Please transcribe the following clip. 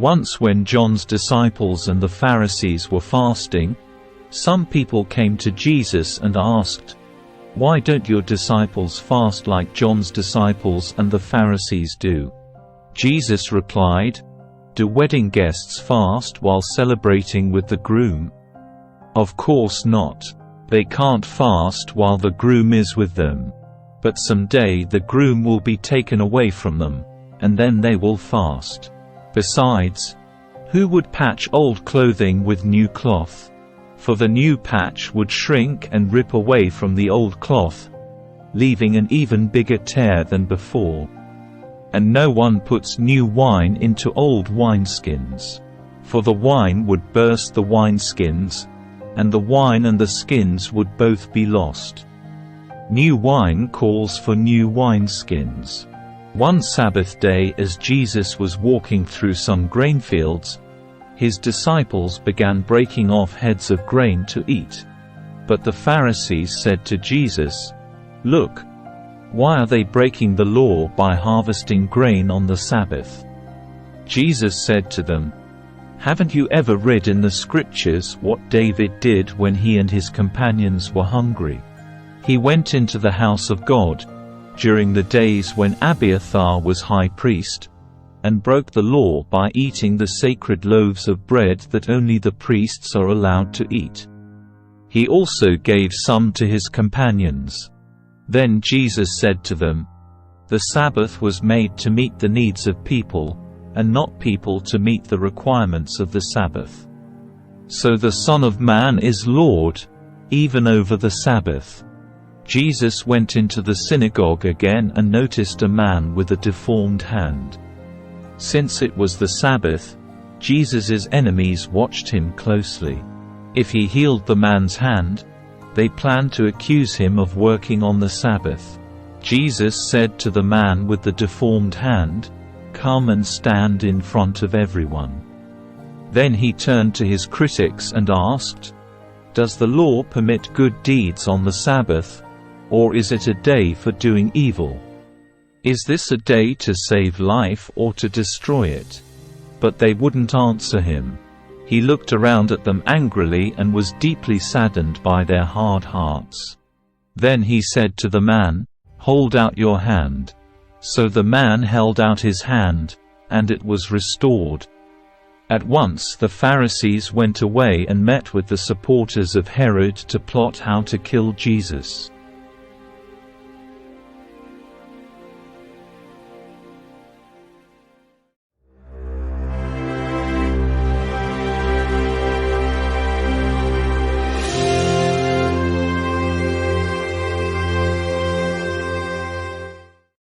Once when John's disciples and the Pharisees were fasting, some people came to Jesus and asked, "Why don't your disciples fast like John's disciples and the Pharisees do?" Jesus replied, "Do wedding guests fast while celebrating with the groom? Of course not. They can't fast while the groom is with them. But someday the groom will be taken away from them, and then they will fast. Besides, who would patch old clothing with new cloth? For the new patch would shrink and rip away from the old cloth, leaving an even bigger tear than before. And no one puts new wine into old wineskins. For the wine would burst the wineskins, and the wine and the skins would both be lost. New wine calls for new wineskins." One Sabbath day, as Jesus was walking through some grain fields, his disciples began breaking off heads of grain to eat. But the Pharisees said to Jesus, "Look, why are they breaking the law by harvesting grain on the Sabbath?" Jesus said to them, "Haven't you ever read in the Scriptures what David did when he and his companions were hungry? He went into the house of God, during the days when Abiathar was high priest, and broke the law by eating the sacred loaves of bread that only the priests are allowed to eat. He also gave some to his companions." Then Jesus said to them, "The Sabbath was made to meet the needs of people, and not people to meet the requirements of the Sabbath. So the Son of Man is Lord, even over the Sabbath." Jesus went into the synagogue again and noticed a man with a deformed hand. Since it was the Sabbath, Jesus' enemies watched him closely. If he healed the man's hand, they planned to accuse him of working on the Sabbath. Jesus said to the man with the deformed hand, "Come and stand in front of everyone." Then he turned to his critics and asked, "Does the law permit good deeds on the Sabbath, or is it a day for doing evil? Is this a day to save life or to destroy it?" But they wouldn't answer him. He looked around at them angrily and was deeply saddened by their hard hearts. Then he said to the man, "Hold out your hand." So the man held out his hand, and it was restored. At once the Pharisees went away and met with the supporters of Herod to plot how to kill Jesus.